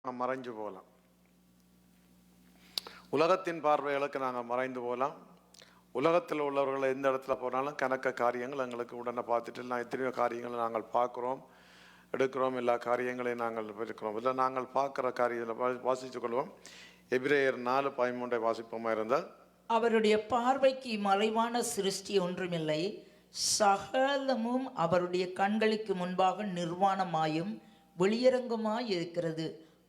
மறைஞ்சு போகலாம். உலகத்தின் பார்வைகளுக்கு நாங்கள் மறைந்து போகலாம். உலகத்தில் உள்ளவர்களை எந்த இடத்துல போனாலும் கணக்க காரியங்கள் எங்களுக்கு உடனே பார்த்துட்டு நான் எத்தனையோ காரியங்களை நாங்கள் பார்க்குறோம், எடுக்கிறோம், எல்லா காரியங்களையும் நாங்கள் இருக்கிறோம். இல்லை நாங்கள் பார்க்குற காரியத்தில் வாசித்துக் கொள்வோம். எபிரேயர் 4:13 வாசிப்போமா இருந்தால், அவருடைய பார்வைக்கு மறைவான சிருஷ்டி ஒன்றுமில்லை, சகலமும் அவருடைய கண்களுக்கு முன்பாக நிர்வாணமாயும் வெளியரங்கமாய் இருக்கிறது,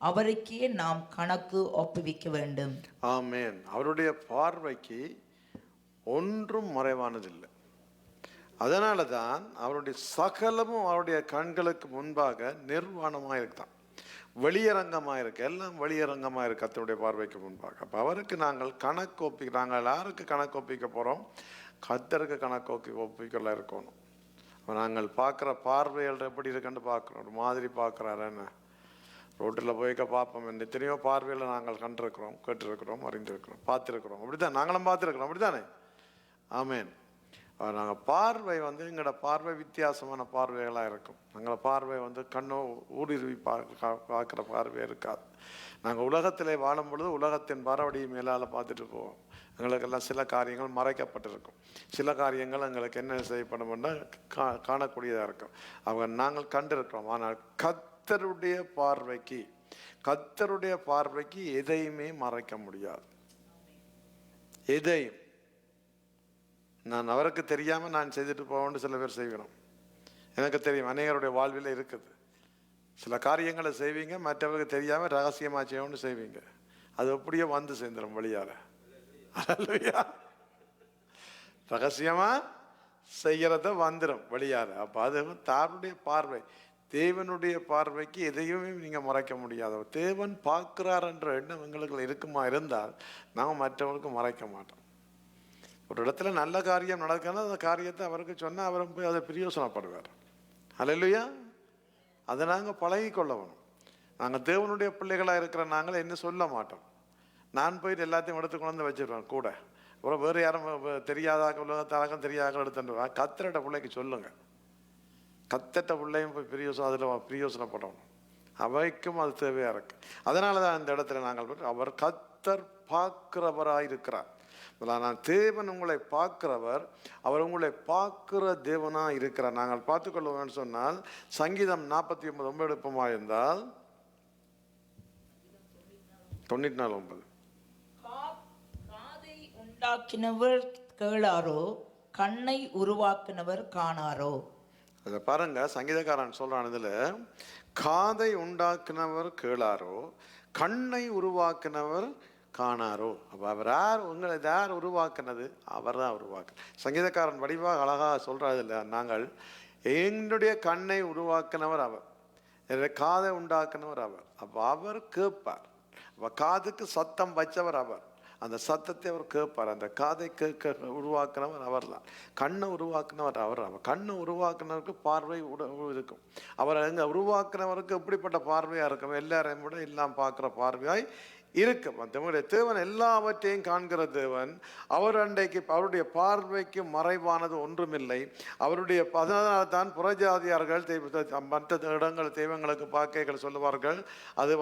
அவருக்கே நாம் கணக்கு ஒப்புவிக்க வேண்டும். ஆமேன். அவருடைய பார்வைக்கு ஒன்றும் மறைவானதில்லை. அதனால தான் அவருடைய சகலமும் அவருடைய கண்களுக்கு முன்பாக நிர்வாணமாக இருக்கான், வெளியரங்கமாக இருக்கு, எல்லாம் வெளியரங்கமாக இருக்கு கர்த்தருடைய பார்வைக்கு முன்பாக. அப்போ அவருக்கு நாங்கள் கணக்கு நாங்கள் யாருக்கு கணக்கு ஒப்பிக்க போகிறோம்? கர்த்தருக்கு கணக்கு ஒப்பிக்கல இருக்கணும். நாங்கள் பார்க்குற பார்வைகள் எப்படி இருக்குன்னு பார்க்குறோம். ஒரு மாதிரி பார்க்குறாரு என்ன, ரோட்டில் போய்க்க பார்ப்போம். எத்தனையோ பார்வைகளை நாங்கள் கண்டிருக்கிறோம், கேட்டிருக்கிறோம், அறிந்திருக்கிறோம், பார்த்துருக்குறோம். அப்படி தான் நாங்களும் பார்த்துருக்குறோம். அப்படி தானே? ஆமேன். நாங்கள் பார்வை எங்களோட பார்வை வித்தியாசமான பார்வைகளாக இருக்கும். எங்களை பார்வை கண்ணோ ஊடுருவி பார்க்குற பார்வை இருக்காது. நாங்கள் உலகத்திலே வாழும் பொழுது உலகத்தின் பரவடி மேலால் பார்த்துட்டு போவோம். எங்களுக்கெல்லாம் சில காரியங்கள் மறைக்கப்பட்டிருக்கும், சில காரியங்கள் எங்களுக்கு என்ன செய்யப்படும்னா காணக்கூடியதாக இருக்கும். நாங்கள் கண்டிருக்கிறோம். ஆனால் கர்த்தருடைய பார்வைக்கு எதையுமே மறைக்க முடியாது. எதையும் நான் அவருக்கு தெரியாமல் நான் செய்துட்டு போவேன்னு சில பேர் செய்யணும். எனக்கு தெரியும், அநேகருடைய வாழ்வில் இருக்குது. சில காரியங்களை செய்வீங்க, மற்றவருக்கு தெரியாமல் ரகசியமாக செய்யணும்னு செய்வீங்க. அது அப்படியே சேர்ந்துடும் வழியால். ரகசியமாக செய்கிறத வந்துடும் வழியால். அப்போ அது தாருடைய பார்வை. தேவனுடைய பார்வைக்கு எதையுமே நீங்கள் மறைக்க முடியாது. தேவன் பார்க்கிறார்ன்ற எண்ணம் எங்களுக்கு இருக்குமா இருந்தால் நாம் மற்றவர்களுக்கு மறைக்க மாட்டோம். ஒரு இடத்துல நல்ல காரியம் நடக்கணும், அந்த காரியத்தை அவருக்கு சொன்னால் அவரும் போய் அதை பிரயோசனப்படுவார். அல்லேலூயா. அதை நாங்கள் பழகி கொள்ளணும். நாங்கள் தேவனுடைய பிள்ளைகளாக இருக்கிற நாங்கள் என்ன சொல்ல மாட்டோம். நான் போயிட்டு எல்லாத்தையும் எடுத்து கொண்டு வச்சுருவேன் கூட. அப்புறம் வேறு யாரும் தெரியாதாக உலகத்தாரகம் தெரியாத எடுத்துட்டு கத்திரட்ட பிள்ளைக்கு சொல்லுங்கள். கத்தட்ட பிள்ளையும் போய் அதில் பிரயோசனப்படணும். அவைக்கும் அது தேவையாக இருக்கு. அதனால தான் இந்த இடத்துல நாங்கள் அவர் கத்தர் பார்க்கிறவராக இருக்கிறார். நான் தேவன் உங்களை பார்க்கிறவர், அவர் உங்களை பார்க்கிற தேவனாக இருக்கிறார். நாங்கள் பார்த்துக்கொள்வோம்னு சொன்னால் சங்கீதம் 49:9 எடுப்போமா இருந்தால் 94:9, காதை உண்டாக்கினவர் கேளாரோ, கண்ணை உருவாக்கினவர் காணாரோ. அதை பாருங்க, சங்கீதக்காரன் சொல்றான், இதுல காதை உண்டாக்கினவர் கேளாரோ, கண்ணை உருவாக்கினவர் காணாரோ. அப்போ அவர் யார்? உங்களை யார் உருவாக்குனது? அவர் தான் உருவாக்கு. சங்கீதக்காரன் வடிவாக அழகாக சொல்கிறாரு இல்லை, நாங்கள் என்னுடைய கண்ணை உருவாக்கினவர் அவர், என்னுடைய காதை உண்டாக்கினவர் அவர். அப்போ அவர் கேட்பார். அப்போ காதுக்கு சத்தம் வச்சவர் அவர், அந்த சத்தத்தை அவர் கேட்பார். அந்த காதை கேட்க உருவாக்கினவர் அவர் தான். கண்ணை உருவாக்கினவர் அவர். அவர் கண்ணை உருவாக்கினவருக்கு பார்வை இருக்கும். அவர் எங்கே உருவாக்கினவருக்கு எப்படிப்பட்ட பார்வையாக இருக்கும்? எல்லாரையும் விட எல்லாம் பார்க்குற பார்வையாய் இருக்கும். நம்முடைய தேவன் எல்லாவற்றையும் காண்கிற தேவன். அவர் அன்றைக்கு அவருடைய பார்வைக்கு மறைவானது ஒன்றுமில்லை. அவருடைய அதனால தான் புறஜாதியார்கள் மற்ற இடங்கள் தெய்வங்களுக்கு பார்க்கைகள் சொல்லுவார்கள், அது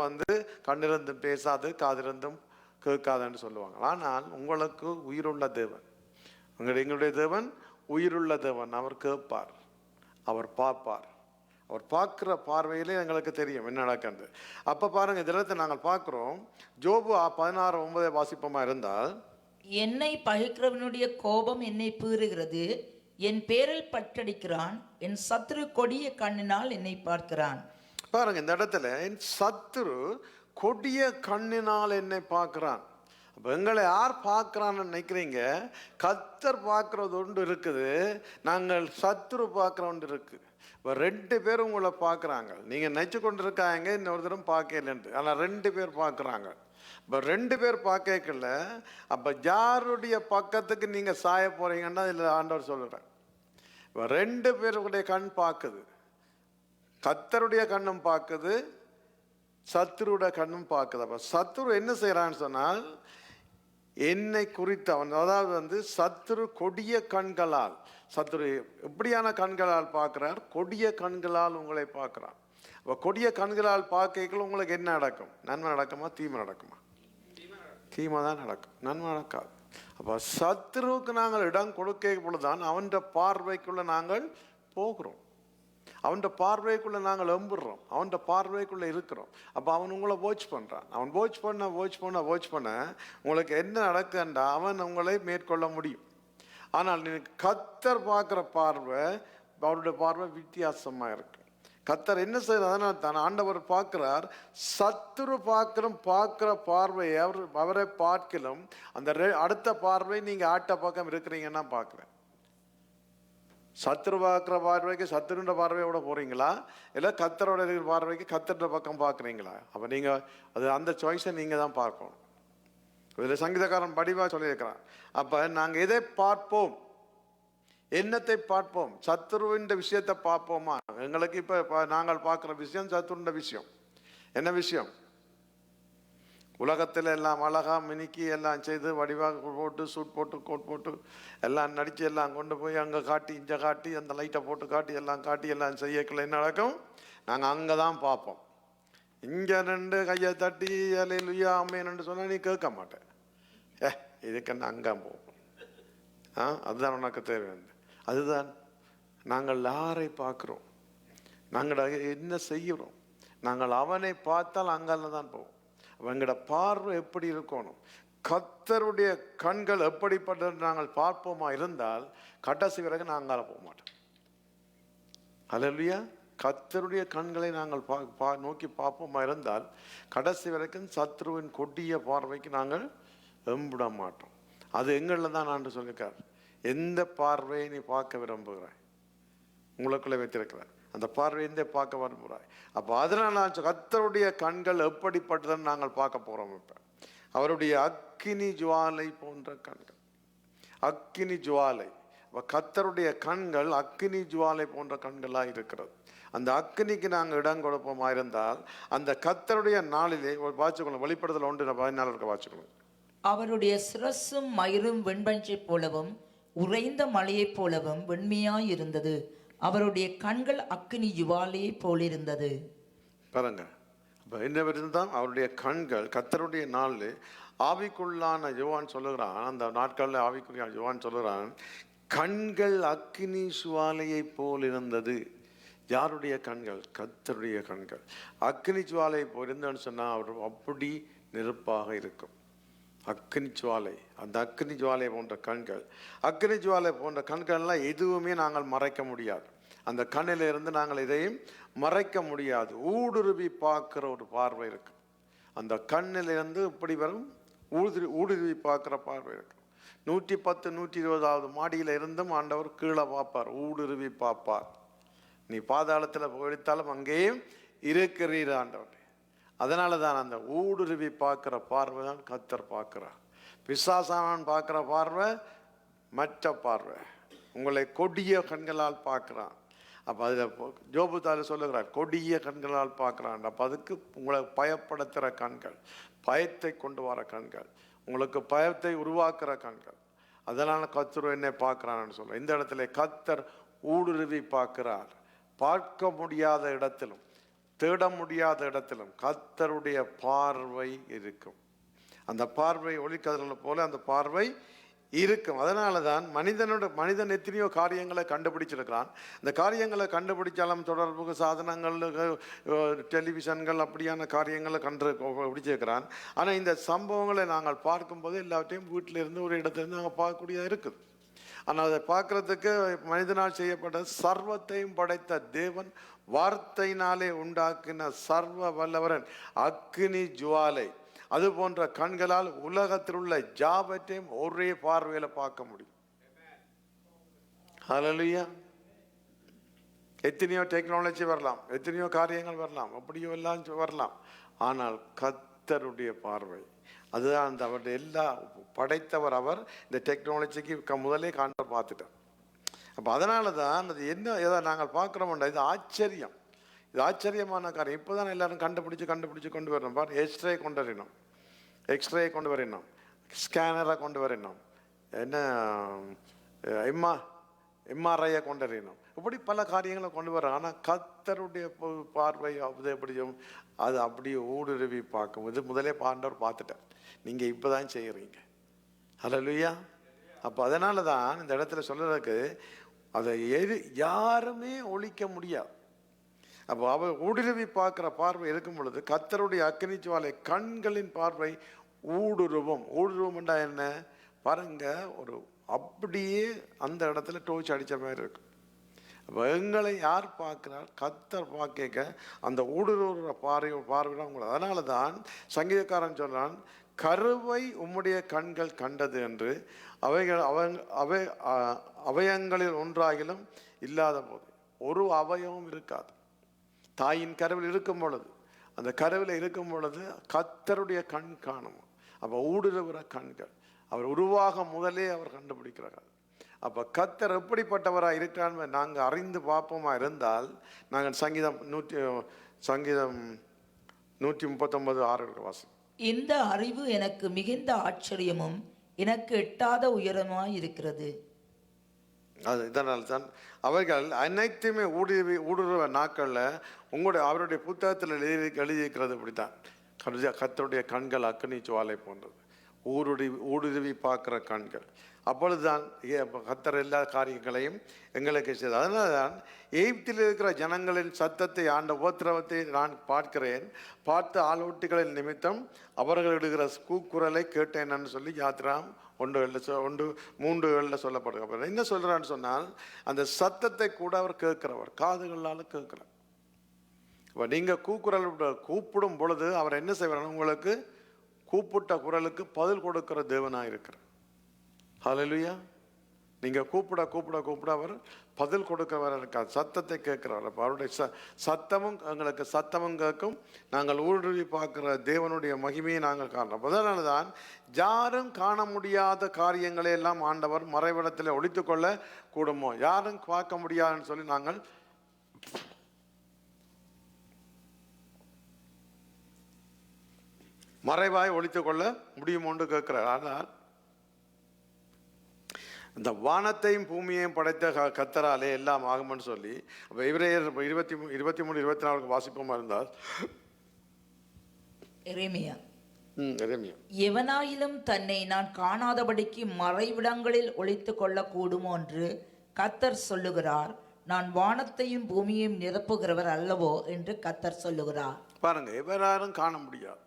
கண்ணிருந்தும் பேசாது, காதிருந்தும் கேட்காதுன்னு சொல்லுவாங்க. ஆனால் உங்களுக்கு உயிருள்ள தேவன், எங்களுடைய தேவன் உயிருள்ள தேவன். அவர் கேட்பார், அவர் பார்ப்பார். அவர் பார்க்குற பார்வையிலே எங்களுக்கு தெரியும் என்ன நடக்கிறது. அப்போ பாருங்க, தினத்தை நாங்கள் பார்க்குறோம். ஜோபு 16:9 வாசிப்போமா இருந்தால், என்னை பகைக்கிறவனுடைய கோபம் என்னை பீறுகிறது, என் பேரில் பற்றடிக்கிறான், என் சத்துரு கொடிய கண்ணினால் என்னை பார்க்கிறான். பாருங்க, இந்த இடத்துல என் சத்துரு கொடிய கண்ணினால் என்னை பார்க்கிறான். அப்போ எங்களை யார் பார்க்குறான்னு நினைக்கிறீங்க? கர்த்தர் பார்க்குறது ஒன்று இருக்குது, நாங்கள் சத்துரு பார்க்குற ஒன்று இருக்குது. இப்போ 2 பேரும் உங்களை பார்க்குறாங்க. நீங்கள் நினச்சி கொண்டு இருக்காங்க இன்னொரு தரம் பார்க்கலன்ட்டு, ஆனால் 2 பேர் பார்க்குறாங்க. இப்போ 2 பேர் பார்க்கல. அப்போ யாருடைய பக்கத்துக்கு நீங்கள் சாய போகிறீங்கன்னா இதில் ஆண்டவர் சொல்லுறேன். இப்போ 2 பேருடைய கண் பார்க்குது, கர்த்தருடைய கண்ணும் பார்க்குது, சத்துருடைய கண்ணும் பார்க்குது. அப்போ சத்துரு என்ன செய்கிறான்னு சொன்னால், என்னை குறித்து அவன், அதாவது சத்துரு கொடிய கண்களால், சத்துரு எப்படியான கண்களால் பார்க்கிறார்? கொடிய கண்களால் உங்களை பார்க்கிறான். அப்போ கொடிய கண்களால் பார்க்கல உங்களுக்கு என்ன நடக்கும்? நன்மை நடக்குமா தீமை நடக்குமா? தீமை தான் நடக்கும், நன்மை நடக்காது. அப்போ சத்துருவுக்கு நாங்கள் இடம் கொடுக்க பொழுதுதான் அவன் பார்வைக்குள்ள நாங்கள் போகிறோம், அவன் பார்வைக்குள்ள நாங்கள் எம்புடுறோம், அவன் பார்வைக்குள்ள இருக்கிறோம். அப்போ அவன் உங்களை வாட்ச் பண்றான். அவன் வாட்ச் பண்ண உங்களுக்கு என்ன நடக்குன்றா அவன் உங்களை மேற்கொள்ள முடியும். ஆனால் நீ கர்த்தர் பார்க்குற பார்வை, அவருடைய பார்வை வித்தியாசமா இருக்கு. கர்த்தர் என்ன செய்யறார்? அதனால் தான் ஆண்டவர் பார்க்கிறார். சத்துரு பார்க்கிற பார்வையை அவரை பார்க்கலும் அந்த அடுத்த பார்வை நீங்க ஆட்ட பக்கம் இருக்கிறீங்கன்னா பார்க்கிறேன். சத்துரு பார்க்குற பார்வைக்கு சத்துருன்ற பார்வையோட போறீங்களா, இல்லை கர்த்தரோட இருக்கிற பார்வைக்கு கர்த்தரோட பக்கம் பார்க்குறீங்களா? அப்போ நீங்க அது அந்த சாய்ஸை நீங்க தான் பார்க்கணும். இதில் சங்கீதக்காரன் படிவா சொல்லியிருக்கிறான். அப்போ நாங்கள் எதை பார்ப்போம், என்னத்தை பார்ப்போம்? சத்துருவின் விஷயத்தை பார்ப்போமா? எங்களுக்கு இப்போ நாங்கள் பார்க்குற விஷயம் சத்துருண்ட விஷயம். என்ன விஷயம்? உலகத்தில் எல்லாம் அழகா மினிக்கி எல்லாம் செய்து வடிவாக போட்டு சூட் போட்டு கோட் போட்டு எல்லாம் நடித்து எல்லாம் கொண்டு போய் அங்கே காட்டி இங்கே காட்டி அந்த லைட்டை போட்டு காட்டி எல்லாம் செய்யக்கல என்ன நடக்கும்? நாங்கள் அங்கே தான் பார்ப்போம். இங்கே நின்று கையை தட்டி அலையிலுயா அம்மேன்னு சொன்னால் நீ கேட்க மாட்டேன். இதுக்கு என்ன அங்கே போவோம். அதுதான் உனக்கு தேவையான. அதுதான் நாங்கள் யாரை பார்க்குறோம், நாங்கள் என்ன செய்கிறோம். நாங்கள் அவனை பார்த்தால் அங்கால தான் போவோம். எங்களோட பார்வை எப்படி இருக்கணும்? கர்த்தருடைய கண்கள் எப்படிப்பட்டது நாங்கள் பார்ப்போமா இருந்தால் கடைசி வரைக்கும் நான் அங்கால போக மாட்டோம். அல்லேலூயா. கர்த்தருடைய கண்களை நாங்கள் நோக்கி பார்ப்போமா இருந்தால் கடைசி வரைக்கும் சத்ருவின் கொடிய பார்வைக்கு நாங்கள் எம்பிட மாட்டோம். அது எங்களில் தான் நான் சொல்லியிருக்கார். எந்த பார்வையை நீ பார்க்க விரும்புகிறாய், உங்களுக்குள்ளே வைத்திருக்கிறார் அந்த பார்வை எந்த பார்க்க விரும்புகிறாய். அப்போ அதனால் நான் கர்த்தருடைய கண்கள் எப்படிப்பட்டதுன்னு நாங்கள் பார்க்க போகிறோம். இப்போ அவருடைய அக்கினி ஜுவாலை போன்ற கண்கள், அக்கினி ஜுவாலை. அப்போ கர்த்தருடைய கண்கள் அக்கினி ஜுவாலை போன்ற கண்களாக இருக்கிறது. அந்த அக்கினிக்கு நாங்கள் இடம் கொடுப்போமா இருந்தால் அந்த கர்த்தருடைய நாளிலே வாசிக்கணும். வெளிப்படுத்தல் 1:14 வாசிக்கணும். அவருடைய சிரசும் மயிரும் வெண்பஞ்சை போலவும் உறைந்த மலையைப் போலவும் வெண்மையாய் இருந்தது. அவருடைய கண்கள் அக்கினி ஜுவாலையை போலிருந்தது. பாருங்க, என்ன இருந்தால் அவருடைய கண்கள் கர்த்தருடைய நாளில் ஆவிக்குள்ளான யோவான் சொல்லுகிறான். அந்த நாட்களில் ஆவிக்குரிய யோவான் சொல்லுகிறான், கண்கள் அக்கினி ஜுவாலையை போல் இருந்தது. யாருடைய கண்கள்? கர்த்தருடைய கண்கள் அக்கினி ஜுவாலை போல் இருந்ததுன்னு சொன்னால் அவர் அப்படி நெருப்பாக இருக்கும். அக்கினி ஜுவாலை, அந்த அக்கினி ஜுவாலை போன்ற கண்கள், அக்கினி ஜுவாலை போன்ற கண்கள்லாம் எதுவுமே நாங்கள் மறைக்க முடியாது. அந்த கண்ணிலிருந்து நாங்கள் இதையும் மறைக்க முடியாது. ஊடுருவி பார்க்கிற ஒரு பார்வை இருக்கு. அந்த கண்ணிலிருந்து இப்படி வரும் ஊடுருவி பார்க்கிற பார்வை இருக்கு. 110, 120வது மாடியில் இருந்தும் ஆண்டவர் கீழே பார்ப்பார், ஊடுருவி பார்ப்பார். நீ பாதாளத்தில் போயிட்டாலும் அங்கேயும் இருக்கிறீர் ஆண்டவர். அதனால தான் அந்த ஊடுருவி பார்க்கிற பார்வை தான் கர்த்தர் பார்க்கிறார். பிசாசானவன் பார்க்கிற பார்வை மற்ற பார்வை, உங்களை கொடிய கண்களால் பார்க்கிறான். அப்போ அதில் ஜோபுத்தால சொல்லுகிறார், கொடிய கண்களால் பார்க்கிறான். அப்போ அதுக்கு உங்களை பயப்படுத்துகிற கண்கள், பயத்தை கொண்டு வர கண்கள், உங்களுக்கு பயத்தை உருவாக்குற கண்கள். அதனால கர்த்தர் என்னை பார்க்கிறான்னு சொல்ல. இந்த இடத்துல கர்த்தர் ஊடுருவி பார்க்கிறார். பார்க்க முடியாத இடத்திலும் தேட முடியாத இடத்திலும் கர்த்தருடைய பார்வை இருக்கும். அந்த பார்வை ஒளிக்கதிர்கள் போல அந்த பார்வை இருக்கும். அதனால தான் மனிதன் எத்தனையோ காரியங்களை கண்டுபிடிச்சிருக்கிறான். இந்த காரியங்களை கண்டுபிடிச்சாலும் தொடர்பு சாதனங்கள், டெலிவிஷன்கள் அப்படியான காரியங்களை கண்டுபிடிச்சிருக்கிறான். ஆனால் இந்த சம்பவங்களை நாங்கள் பார்க்கும்போது எல்லாத்தையும் வீட்டில் இருந்து ஒரு இடத்துலேருந்து நாங்கள் பார்க்கக்கூடியதாக இருக்குது. ஆனால் அதை பார்க்கறதுக்கு மனிதனால் செய்யப்பட்ட சர்வத்தையும் படைத்த தேவன், வார்த்தையினாலே உண்டாக்கின சர்வ வல்லவரன் அக்கினி ஜுவாலை, அது போன்ற கண்களால் உலகத்தில் உள்ள ஜாபத்தையும் ஒரே பார்வையில பார்க்க முடியும். ஹல்லேலூயா. எத்தனையோ டெக்னாலஜி வரலாம், எத்தனையோ காரியங்கள் வரலாம், அப்படியோ எல்லாம் வரலாம். ஆனால் கர்த்தருடைய பார்வை அதுதான். அந்த அவருடைய எல்லா படைத்தவர் அவர். இந்த டெக்னாலஜிக்கு முதலே காண்ட பார்த்துட்டார். அப்போ அதனால தான் அது என்ன எதை நாங்கள் பார்க்குறோம்டா, இது ஆச்சரியம், இது ஆச்சரியமான காரியம். இப்போ தான் எல்லாரும் கண்டுபிடிச்சு கொண்டு வரணும். பாரு, எக்ஸ்ரே கொண்டு வரணும், ஸ்கேனரை கொண்டு வரணும், என்ன எம்ஆர்ஐயை கொண்டறியணும், இப்படி பல காரியங்களை கொண்டு வர. ஆனால் கர்த்தருடைய பார்வை அது எப்படியும் அது அப்படியே ஊடுருவி பார்க்கும். இது முதலே ஆண்டவர் பார்த்துட்டார், நீங்கள் இப்போ தான் செய்கிறீங்க. ஹல்லேலூயா. அப்போ அதனால தான் இந்த இடத்துல சொல்றதுக்கு அதை யாருமே ஒழிக்க முடியாது. அப்போ அவர் ஊடுருவி பார்க்குற பார்வை இருக்கும் பொழுது கர்த்தருடைய அக்கினி ஜுவாலை கண்களின் பார்வை ஊடுருவம். ஊடுருவம்ண்டா என்ன பாருங்க, ஒரு அப்படியே அந்த இடத்துல டோச் அடித்த மாதிரி இருக்கும். அப்போ எங்களை யார் பார்க்கிறார்? கர்த்தர் பார்க்க அந்த ஊடுருவுற பார்வையிட உங்களை. அதனால தான் சங்கீதக்காரன் சொல்றான், கருவை உம்முடைய கண்கள் கண்டது என்று அவயங்களில் ஒன்றாகிலும் இல்லாத போது. ஒரு அவயமும் இருக்காது. தாயின் கருவில் இருக்கும் பொழுது, அந்த கருவில் இருக்கும் பொழுது கர்த்தருடைய கண் காணும். அப்போ ஊடுருவுற கண்கள் அவர் உருவாக முதலே அவர் கண்டுபிடிக்கிறார். அப்போ கர்த்தர் எப்படிப்பட்டவராக இருக்கிறான்னு நாங்கள் அறிந்து பார்ப்போமா இருந்தால், நாங்கள் சங்கீதம் 139:6 வாசம். இந்த அறிவு எனக்கு மிகுந்த ஆச்சரியமும் எனக்கு எட்டாத உயரமாய் இருக்கிறது. அது இதனால் தான் அவர்கள் அனைத்துமே ஊடுருவ நாட்களில் அவருடைய புத்தகத்தில் எழுதியிருக்கிறது. இப்படித்தான், கர்த்தருடைய கண்கள் அக்கினி ஜுவாலை போன்றது, ஊடுருவி பார்க்குற கண்கள். அப்பொழுதுதான் கர்த்தர் எல்லா காரியங்களையும் எங்களுக்கு செய்தது. அதனால தான் எகிப்தில் இருக்கிற ஜனங்களின் சத்தத்தை, ஆண்ட உபத்திரவத்தை நான் பார்க்கிறேன், பார்த்து ஆளோட்டிகளின் நிமித்தம் அவர்கள் இடுகிற கூக்குரலை கேட்டேன்னு சொல்லி யாத்திராம் 1:3 சொல்லப்படுது. என்ன சொல்றான்னு சொன்னால், அந்த சத்தத்தை கூட அவர் கேட்கிறவர், காதுகளால் கேட்கிறார். இப்போ நீங்கள் கூப்பிடும் பொழுது அவர் என்ன செய்வார்? உங்களுக்கு கூப்பிட்ட குரலுக்கு பதில் கொடுக்கிற தேவனாக இருக்கிறார். ஹல்லேலூயா. நீங்கள் கூப்பிட அவர் பதில் கொடுக்கிறவர் இருக்கார், சத்தத்தை கேட்கிறவர். அப்போ அவருடைய சத்தமும் எங்களுக்கு சத்தமும் கேட்கும். நாங்கள் ஊடுருவி பார்க்குற தேவனுடைய மகிமையை நாங்கள் காணலாம். அதனால தான் யாரும் காண முடியாத காரியங்களை எல்லாம் ஆண்டவர் மறைவிடத்தில் ஒழித்து கொள்ள கூடுமோ, யாரும் பார்க்க முடியாதுன்னு சொல்லி நாங்கள் மறைவாய் ஒழித்து கொள்ள முடியுமோன்று கேட்கிறார். ஆனால் இந்த வானத்தையும் பூமியையும் படைத்த கர்த்தராலே எல்லாம் ஆகும்னு சொல்லி, அப்போ எபிரேயர் 23:24 வாசிப்போமா இருந்தால், எரேமியா, எவனாயிலும் தன்னை நான் காணாதபடிக்கு மறைவிடங்களில் ஒளித்து கொள்ள கூடுமோ என்று கர்த்தர் சொல்லுகிறார், நான் வானத்தையும் பூமியையும் நிரப்புகிறவர் அல்லவோ என்று கர்த்தர் சொல்லுகிறார். பாருங்க, எவராரும் காண முடியாது.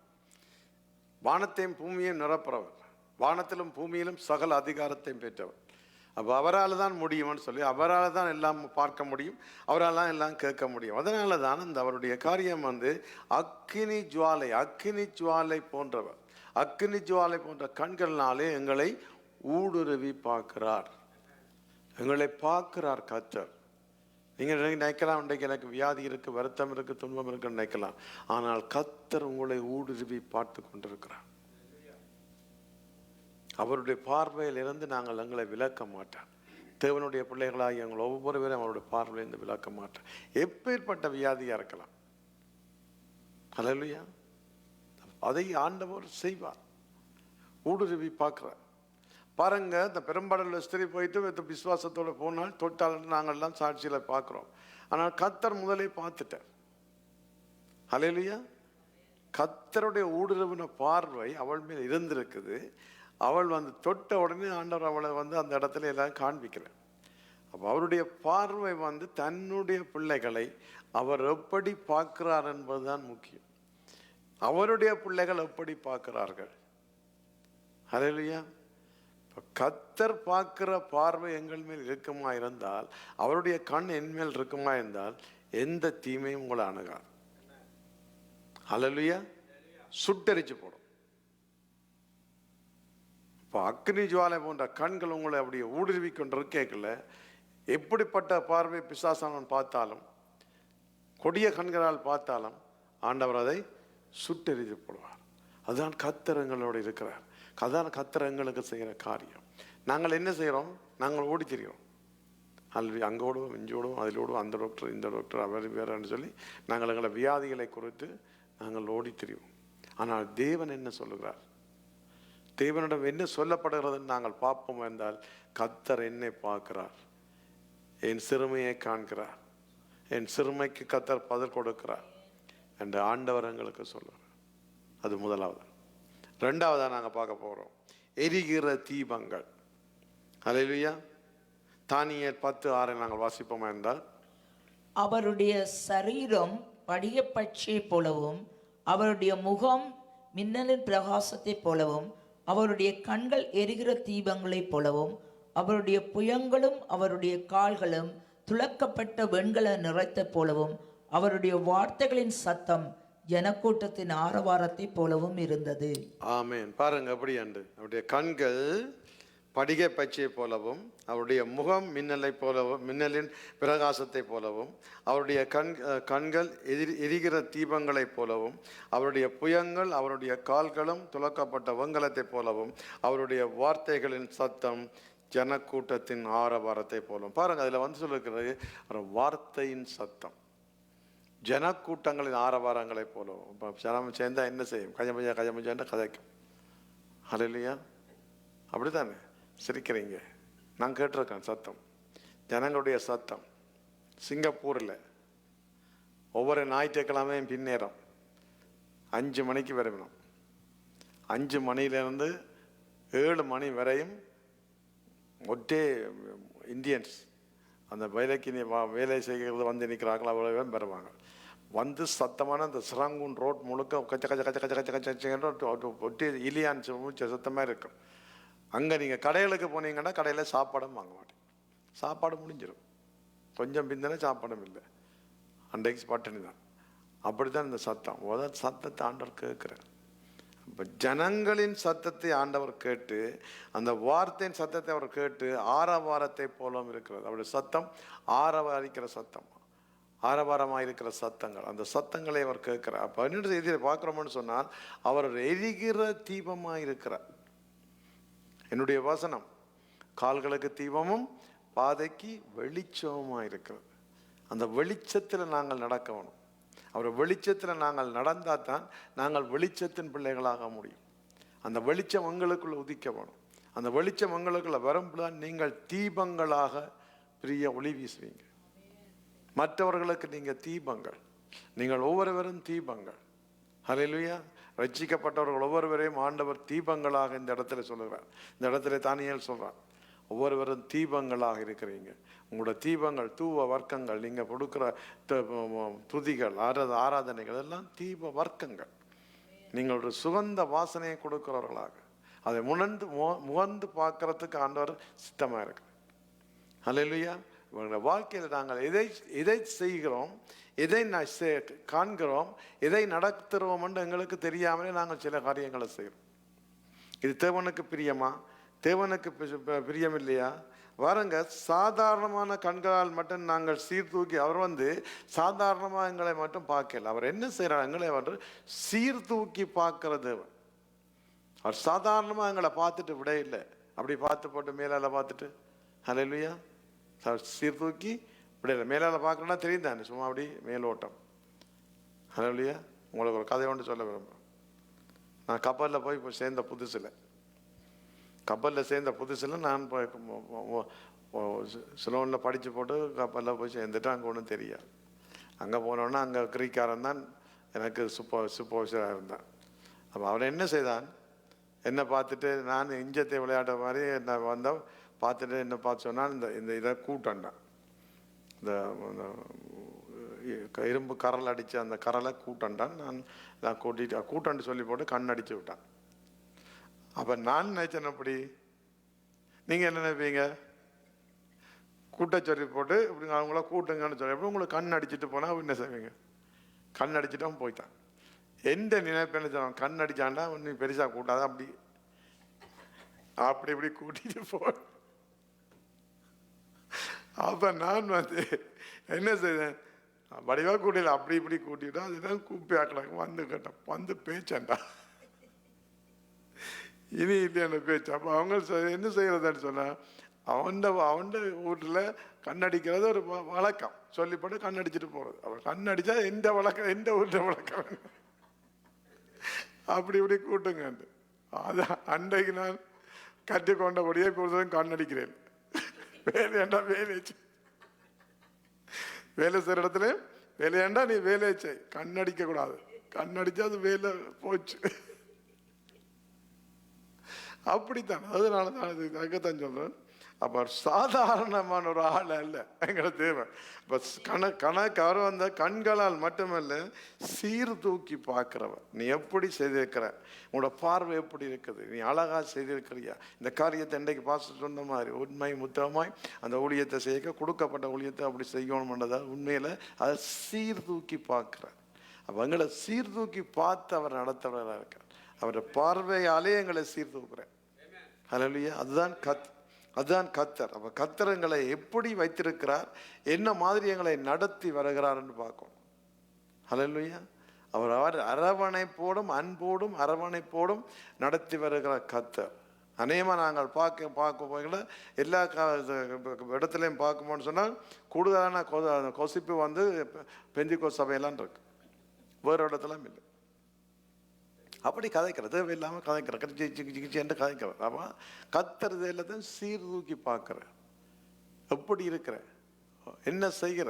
வானத்தையும் பூமியையும் நிரப்புறவர், வானத்திலும் பூமியிலும் சகல அதிகாரத்தையும் பெற்றவர். அப்போ அவரால் தான் முடியும்னு சொல்லி, அவரால் தான் எல்லாம் பார்க்க முடியும், அவரால் தான் எல்லாம் கேட்க முடியும். அதனால தான் இந்த அவருடைய காரியம் அக்கினி ஜுவாலை போன்றவர், அக்கினி ஜுவாலை போன்ற கண்கள்னாலே எங்களை ஊடுருவி பார்க்கிறார், எங்களை பார்க்கிறார் கர்த்தர். நீங்கள் நினைக்கலாம், இன்றைக்கு எனக்கு வியாதி இருக்குது, வருத்தம் இருக்குது, துன்பம் இருக்குன்னு நினைக்கலாம். ஆனால் கர்த்தர் உங்களை ஊடுருவி பார்த்து கொண்டிருக்கிறார். அவருடைய பார்வையில் இருந்து நாங்கள் எங்களை விலக்க மாட்டோம். தேவனுடைய பிள்ளைகளாகி எங்கள் ஒவ்வொருவரும் அவருடைய பார்வையிலிருந்து விலக்க மாட்டோம். எப்பேற்பட்ட வியாதியாக இருக்கலாம். ஹல்லேலூயா. அதை ஆண்டவர் செய்வார், ஊடுருவி பார்க்கிறார். பாருங்க, இந்த பெரும்பாடல் ஸ்திரீ போயிட்டு விசுவாசத்தோடு போனால் தொட்டால் நாங்கள்லாம் சாட்சியில் பார்க்குறோம். ஆனால் கர்த்தர் முதலே பார்த்துட்டார். ஹல்லேலூயா. கர்த்தருடைய ஊடுருவின பார்வை அவள் மேல் இருந்திருக்குது. அவள் தொட்ட உடனே ஆண்டவர் அவளை அந்த இடத்துல எல்லாம் காண்பிக்கிறார். அப்போ அவருடைய பார்வை தன்னுடைய பிள்ளைகளை அவர் எப்படி பார்க்கிறார் என்பதுதான் முக்கியம். அவருடைய பிள்ளைகள் எப்படி பார்க்கிறார்கள். ஹல்லேலூயா. கர்த்தர் பார்க்கிற பார்வை எங்கள் மேல் இருக்குமா இருந்தால், அவருடைய கண் என் மேல் இருக்குமா இருந்தால், எந்த தீமையும் உங்களை அணுகாது. ஹல்லேலூயா. சுட்டரிச்சு போடும். இப்போ அக்னி ஜுவாலை போன்ற கண்கள் உங்களை அப்படியே ஊடுருவி கொண்டிருக்கல, எப்படிப்பட்ட பார்வை பிசாசானவன் பார்த்தாலும், கொடிய கண்களால் பார்த்தாலும் ஆண்டவர் அதை சுட்டெரித்து போடுவார். அதுதான் கர்த்தர் எங்களோடு இருக்கிறார். அதான் கர்த்தர் எங்களுக்கு செய்கிற காரியம். நாங்கள் என்ன செய்கிறோம்? நாங்கள் ஓடி திரிகிறோம். அல்லது அங்கே ஓடுவோம், இங்கே ஓடுவோம், அதில் ஓடுவோம், அந்த டாக்டர் இந்த டாக்டர் அவர் வேறன்னு சொல்லி நாங்கள் எங்களை வியாதிகளை குறித்து நாங்கள் ஓடி திரிவோம். ஆனால் தேவன் என்ன சொல்லுகிறார்? தேவனிடம் என்ன சொல்லப்படுகிறதுன்னு நாங்கள் பார்ப்போம் என்றால், கர்த்தர் என்னை பார்க்கிறார், என் சிறுமையை காண்கிறார், என் சிறுமைக்கு கர்த்தர் பதில் கொடுக்கிறார் என்று ஆண்டவர் எங்களுக்கு சொல்லுவார். அது முதலாவது. ரெண்டாவதா நாங்கள் பார்க்க போகிறோம் எரிகிற தீபங்கள். அல்லேலூயா. தானியேல் 10:6 நாங்கள் வாசிப்போமா என்றால், அவருடைய சரீரம் படிகப்பட்சியை போலவும் அவருடைய முகம் மின்னலின் பிரகாசத்தை போலவும் அவருடைய கண்கள் எரிகிற தீபங்களைப் போலவும் அவருடைய புயங்களும் அவருடைய கால்களும் துளக்கப்பட்ட வெண்கல நிறைத்த போலவும் அவருடைய வார்த்தைகளின் சத்தம் ஜனக்கூட்டத்தின் ஆரவாரத்தை போலவும் இருந்தது. ஆமென். பாருங்க எப்படி அண்டு அவருடைய கண்கள் படிகை பச்சை போலவும் அவருடைய முகம் மின்னலை போலவும் மின்னலின் பிரகாசத்தை போலவும் அவருடைய கண்கள் எரிகிற தீபங்களைப் போலவும் அவருடைய புயங்கள் அவருடைய கால்களும் துளக்கப்பட்ட வெண்கலத்தை போலவும் அவருடைய வார்த்தைகளின் சத்தம் ஜனக்கூட்டத்தின் ஆரவாரத்தை போலவும். பாருங்க அதில் வந்து சொல்லிருக்கிறது வார்த்தையின் சத்தம் ஜனக்கூட்டங்களின் ஆரவாரங்களை போலவும். இப்போ ஜனம் சேர்ந்தால் என்ன செய்யும்? கஜமஜான்னு கதைக்கும். அல்லேலூயா. அப்படித்தானே சிரிக்கிறீங்க? நான் கேட்டிருக்கேன் சத்தம், ஜனங்களுடைய சத்தம். சிங்கப்பூரில் ஒவ்வொரு ஞாயிற்றுக்கிழமையும் பின்னேறம் 5 மணிக்கு வரணும். 5 மணியிலேருந்து 7 மணி வரையும் ஒட்டே இந்தியன்ஸ் அந்த வேலைக்கு வேலை செய்கிறது வந்து நிற்கிறாங்களோ அவ்வளோ வருவாங்க. வந்து சத்தமான அந்த சிராங்கூன் ரோட் முழுக்க கச்ச கச்ச கச்ச கச்ச கச்ச கச்ச ஒட்டி இலியான் மூச்ச சத்தமாக இருக்கும். அங்கே நீங்கள் கடைகளுக்கு போனீங்கன்னா கடையில் சாப்பாடும் வாங்க மாட்டேன், சாப்பாடு முடிஞ்சிடும். கொஞ்சம் பிந்தின சாப்பாடும் இல்லை, அன்றைக்கு பட்டினி தான். அப்படி தான் இந்த சத்தம். சத்தத்தை ஆண்டவர் கேட்குறார். இப்போ ஜனங்களின் சத்தத்தை ஆண்டவர் கேட்டு அந்த வார்த்தையின் சத்தத்தை அவர் கேட்டு ஆரவாரத்தை போலவும் இருக்கிறது. அவருடைய சத்தம் ஆரவாரிக்கிற சத்தம், ஆரவாரமாக இருக்கிற சத்தங்கள், அந்த சத்தங்களை அவர் கேட்கிறார். அப்போ என்ன செய்தியை பார்க்குறோம்னு சொன்னால் அவர் எரிகிற தீபமாக இருக்கிறார். என்னுடைய வசனம் கால்களுக்கு தீபமும் பாதைக்கு வெளிச்சமுமாக இருக்கிறது. அந்த வெளிச்சத்தில் நாங்கள் நடக்க வேணும். அவர் வெளிச்சத்தில் நாங்கள் நடந்தால் தான் நாங்கள் வெளிச்சத்தின் பிள்ளைகளாக முடியும். அந்த வெளிச்சம் உங்களுக்குள்ள உதிக்க வேணும். அந்த வெளிச்சம் உங்களுக்குள்ள வரும்போது நீங்கள் தீபங்களாக பிரிய ஒளி வீசுவீங்க. மற்றவர்களுக்கு நீங்கள் தீபங்கள், நீங்கள் ஒவ்வொருவரும் தீபங்கள். ஹல்லேலூயா. ரட்சிக்கப்பட்டவர்கள் ஒவ்வொருவரையும் ஆண்டவர் தீபங்களாக இந்த இடத்துல சொல்லுகிறார். இந்த இடத்துல தானியேல் சொல்கிறார், ஒவ்வொருவரும் தீபங்களாக இருக்கிறீங்க. உங்களோட தீபங்கள் தூவ வர்க்கங்கள், நீங்கள் கொடுக்குற துதிகள் ஆராதனைகள் எல்லாம் தீப வர்க்கங்கள். நீங்கள் ஒரு சுகந்த வாசனையை கொடுக்கிறவர்களாக அதை முகந்து பார்க்கறதுக்கு ஆண்டவர் சித்தமாக இருக்கு. ஹல்லேலூயா. இவங்களோட வாழ்க்கையில் நாங்கள் எதை செய்கிறோம், எதை காண்கிறோம், எதை நடத்துகிறோம் என்று எங்களுக்கு தெரியாமலே நாங்கள் சில காரியங்களை செய்கிறோம். இது தேவனுக்கு பிரியமா, தேவனுக்கு பிரியம் இல்லையா? வாருங்க, சாதாரணமான கண்களால் மட்டும் நாங்கள் சீர்தூக்கி, அவர் வந்து சாதாரணமாக எங்களை மட்டும் பார்க்கல. அவர் என்ன செய்கிறார்? எங்களை வந்து சீர்தூக்கி பார்க்கிற தேவன். அவர் சாதாரணமாக எங்களை பார்த்துட்டு விட இல்லை. அப்படி பார்த்து போட்டு மேலால பார்த்துட்டு ஹல்லேலூயா சீர்தூக்கி விடையில. மேலால பார்க்கணும்னா தெரியும் தானே, சும்மா அப்படி மேலோட்டம். ஹல்லேலூயா. உங்களுக்கு ஒரு கதை ஒன்று சொல்ல விரும்புகிறேன். நான் கப்பலில் போய் சேர்ந்த புதுசில் நான் சிலோனில் படித்து போட்டு கப்பலில் போய் சேர்ந்துட்டு அங்கே ஒன்றும் தெரியாது. அங்கே போனோன்னா அங்கே கிரீக்காரன் தான் எனக்கு சூப்பர்வைசராக இருந்தான். அப்போ அவன் என்ன செய்தான், என்னை பார்த்துட்டு நான் இஞ்சத்தை விளையாடுற மாதிரி என்ன வந்தால் பார்த்துட்டு என்ன பார்த்து சொன்னால் இந்த இதை கூட்டண்டான். இந்த இரும்பு கரல் அடித்து அந்த கரலை கூட்டண்டான். நான் கூட்டண்டு சொல்லி போட்டு கண் அடித்து விட்டான். அப்போ நான் நினைச்சேன், அப்படி நீங்கள் என்ன நினைப்பீங்க? கூட்ட சொல்லி போட்டு இப்படி அவங்கள கூட்டுங்கன்னு சொல்லி எப்படி உங்களுக்கு கண் அடிச்சுட்டு போனால் என்ன செய்வீங்க? கண் அடிச்சுட்டான் போய்ட்டான். எந்த நினைப்பேன்னு சொன்னான், கண் அடித்தாண்டா ஒன்றும் பெருசாக கூட்டாதான், அப்படி இப்படி கூட்டிட்டு போ. அப்போ நான் வந்து என்ன செய்தேன், வடிவாக கூட்டியில் அப்படி இப்படி கூட்டிட்டா அதுதான் கூப்பி ஆக்கலாங்க. வந்து கேட்டேன், வந்து பேச்சாண்டா இனி இல்லையான பேச்சு. அப்போ அவங்க என்ன செய்யறதுன்னு சொன்னால், அவன் வீட்டில் கண்ணடிக்கிறது ஒரு வழக்கம் சொல்லி போட்டு கண்ணடிச்சிட்டு போகிறது. அவன் கண்ணடிச்சா எந்த வழக்கம், எந்த வீட்டில் வழக்கம் அப்படி இப்படி கூட்டுங்க. அதான் அன்றைக்கு நான் கற்றுக்கொண்டபடியே இப்பொழுதும் கண்ணடிக்கிறேன். வேலையாண்டா வேலைச்சு வேலை செய்கிற இடத்துல வேலையாண்டா நீ வேலையை செய், கண்ணடிக்க கூடாது. கண்ணடிச்சா அது வேலை போச்சு. அப்படித்தான். அதனால தான் அது அதுதான் சொல்றேன். அப்ப சாதாரணமான ஒரு ஆள் அல்ல எங்களை தேவை. கணக்கு அவர் வந்த கண்களால் மட்டுமல்ல, சீர்தூக்கி பார்க்கிறவர். நீ எப்படி செய்திருக்கிற, உன்னோட பார்வை எப்படி இருக்குது, நீ அழகா செய்திருக்கிறியா, இந்த காரியத்தை இன்றைக்கு பாஸ்டர் சொன்ன மாதிரி உண்மை முத்தமாய் அந்த ஊழியத்தை செய்ய கொடுக்கப்பட்ட ஊழியத்தை அப்படி செய்யணும்ன்றதா உண்மையில அதை சீர்தூக்கி பார்க்கிறார். அப்ப எங்களை சீர்தூக்கி பார்த்து அவர் நடத்துறவராக இருக்கார். அவருடைய பார்வையாலே எங்களை சீர்தூக்குறார். ஹல்லேலூயா. அதுதான் கர்த்தர். அப்ப கர்த்தர் எங்களை எப்படி வைத்திருக்கிறார், என்ன மாதிரி எங்களை நடத்தி வருகிறார் என்று பார்க்கணும். ஹல்லேலூயா. அவர் அரவணைப்போடும் அன்போடும் அரவணைப்போடும் நடத்தி வருகிற கர்த்தர். அநேகமாக நாங்கள் பார்க்க போகல எல்லா இடத்துலையும் பார்க்கும்போது சொன்னால் கூடுதலான கொசிப்பு வந்து பெந்திக்கோ சபையெல்லாம் இருக்கு, வேறு இடத்துலாம் இல்லை. அப்படி கதைக்கிறது இல்லாமல் கதைக்கிற என்று கதைக்கிறார். அப்போ கத்துறது எல்லாத்தையும் சீர்தூக்கி பார்க்குற, எப்படி இருக்கிற, என்ன செய்கிற,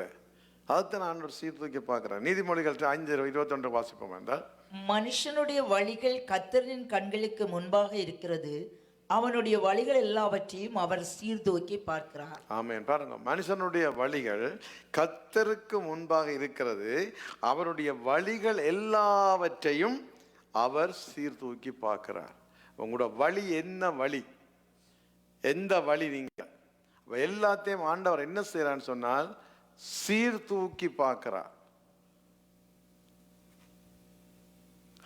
அதைத்தான் நான் ஒரு சீர்தூக்கி பார்க்குறேன். நீதிமொழிகள் 5:21 வாசிப்போம் என்றால், மனுஷனுடைய வழிகள் கர்த்தரின் கண்களுக்கு முன்பாக இருக்கிறது, அவனுடைய வழிகள் எல்லாவற்றையும் அவர் சீர்தூக்கி பார்க்கிறார். ஆமென். பாருங்க, மனுஷனுடைய வழிகள் கர்த்தருக்கு முன்பாக இருக்கிறது, அவருடைய வழிகள் எல்லாவற்றையும் அவர் சீர்தூக்கி பார்க்கிறார். உங்களோட வழி என்ன வழி, எந்த வழி, நீங்க எல்லாத்தையும் ஆண்டவர் என்ன செய்யறான்னு சொன்னால் சீர்தூக்கி பார்க்கிறார்.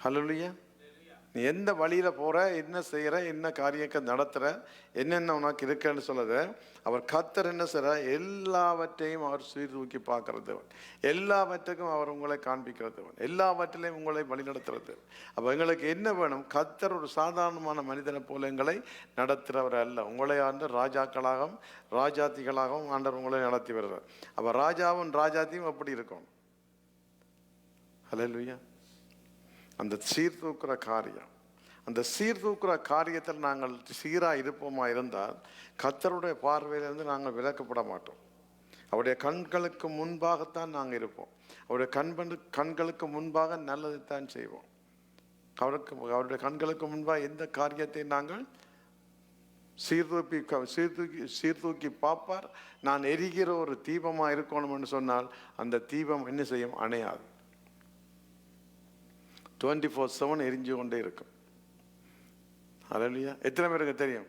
ஹல்லேலூயா. நீ எந்த வழியில போற, என்ன செய்யற, என்ன காரியத்தை நடத்துற, என்னென்ன உனக்கு இருக்குன்னு சொல்லுத அவர் கர்த்தர் என்ன செய்யற, எல்லாவற்றையும் அவர் சீர்தூக்கி பார்க்கிறது, எல்லாவற்றுக்கும் அவர் உங்களை காண்பிக்கிறது, எல்லாவற்றிலையும் உங்களை வழிநடத்துறது. அப்ப எங்களுக்கு என்ன வேணும், கர்த்தர் ஒரு சாதாரணமான மனிதனை போல எங்களை நடத்துறவர் அல்ல. உங்களை ஆண்டு ராஜாக்களாகவும் ராஜாத்திகளாகவும் ஆண்டவர் உங்களை நடத்தி வருவார். அப்ப ராஜாவும் ராஜாத்தியும் எப்படி இருக்கும். ஹல்லேலூயா. அந்த சீர்தூக்குற காரியம், அந்த சீர்தூக்குற காரியத்தில் நாங்கள் சீராக இருப்போமா இருந்தால் கர்த்தருடைய பார்வையிலிருந்து நாங்கள் விலக்கப்பட மாட்டோம். அவருடைய கண்களுக்கு முன்பாகத்தான் நாங்கள் இருப்போம். அவருடைய கண்களுக்கு முன்பாக நல்லதைத்தான் செய்வோம். அவருடைய கண்களுக்கு முன்பாக எந்த காரியத்தை நாங்கள் சீர்தூக்கி பார்ப்பார். நான் எரிகிற ஒரு தீபமாக இருக்கணும்னு சொன்னால் அந்த தீபம் என்ன செய்யும், அணையாது. 24/7 எரிஞ்சு கொண்டே இருக்கும். ஹல்லேலூயா. எத்தனை பேருக்கு தெரியும்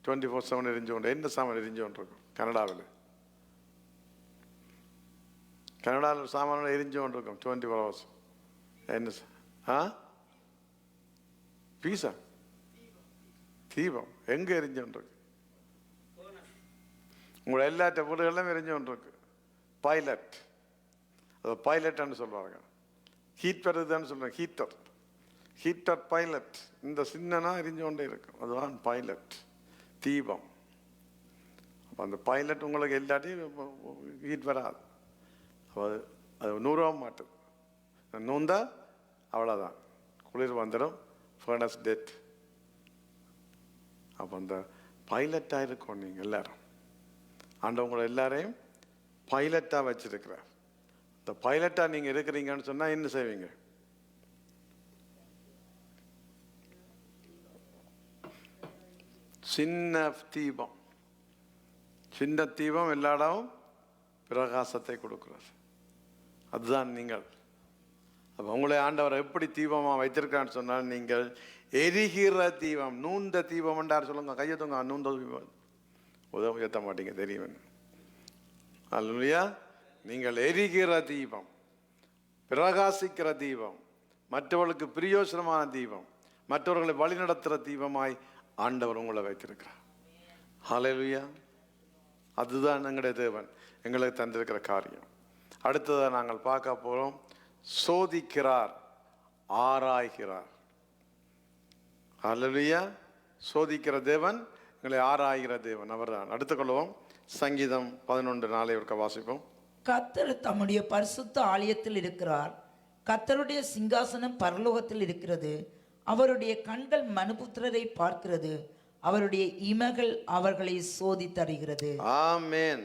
24/7 எரிஞ்சு கொண்டே, என்ன சாமான் எரிஞ்சு கொண்டு இருக்கும் கனடாவில்? கனடாவில் சாமான் எரிஞ்சு கொண்டு இருக்கும் 24 hours. என்ன பீசா தீபம் எங்க எரிஞ்சு கொண்டு இருக்கு? உங்களோட எல்லாட்ட வீடுகளிலும் எரிஞ்சு கொண்டு இருக்கு. பைலட், அது பைலட்னு சொல்லுவாங்க. ஹீட் வருதுன்னு சொல்றேன், ஹீட்டர் பைலட். இந்த சின்னனா எரிஞ்சு கொண்டே இருக்கும், அதுதான் பைலட் தீபம். அப்போ அந்த பைலட் உங்களுக்கு எல்லாத்தையும் ஹீட் வராது, அது நூறாக மாட்டுது. நூந்தா அவ்வளோதான், குளிர் வந்துடும், ஃபர்னஸ் டெட். அப்போ அந்த பைலட்டாக இருக்கும் நீங்கள் எல்லாரும். ஆண்டவங்களை எல்லாரையும் பைலட்டாக வச்சிருக்கிறார். இந்த பைலட்டா நீங்க இருக்கிறீங்கன்னு சொன்னா என்ன செய்வீங்க? சின்ன தீபம் எல்லா இடமும் பிரகாசத்தை கொடுக்கிறார். அதுதான் நீங்கள். அப்ப உங்களை ஆண்டவர் எப்படி தீபமா வைத்திருக்கான்னு சொன்னால், நீங்கள் எரிகிற தீபம், நூந்த தீபம் என்றார் சொல்லுங்க, கையெழுத்துங்க. நூந்த தீபம் உதவி ஏற்ற மாட்டீங்க, தெரியும். அல்லேலூயா. நீங்கள் எரிகிற தீபம், பிரகாசிக்கிற தீபம், மற்றவர்களுக்கு பிரயோசனமான தீபம், மற்றவர்களை வழிநடத்துகிற தீபமாய் ஆண்டவர் உங்களை வைத்திருக்கிறார். ஹல்லேலூயா. அதுதான் எங்களுடைய தேவன் எங்களுக்கு தந்திருக்கிற காரியம். அடுத்ததாக நாங்கள் பார்க்க போறோம், சோதிக்கிறார், ஆராய்கிறார். ஹல்லேலூயா. சோதிக்கிற தேவன், எங்களை ஆராய்கிற தேவன் அவர்தான். அடுத்துக்கொள்வோம், சங்கீதம் 11:4 வாசிப்போம். கர்த்தர் தம்முடைய பரிசுத்த ஆலயத்தில் இருக்கிறார், கர்த்தருடைய சிங்காசனம் பரலோகத்தில் இருக்கிறது, அவருடைய கண்கள் மனுபுத்திரரை பார்க்கிறது, அவருடைய இமைகள் அவர்களை சோதித்தறிகிறது. ஆமென்.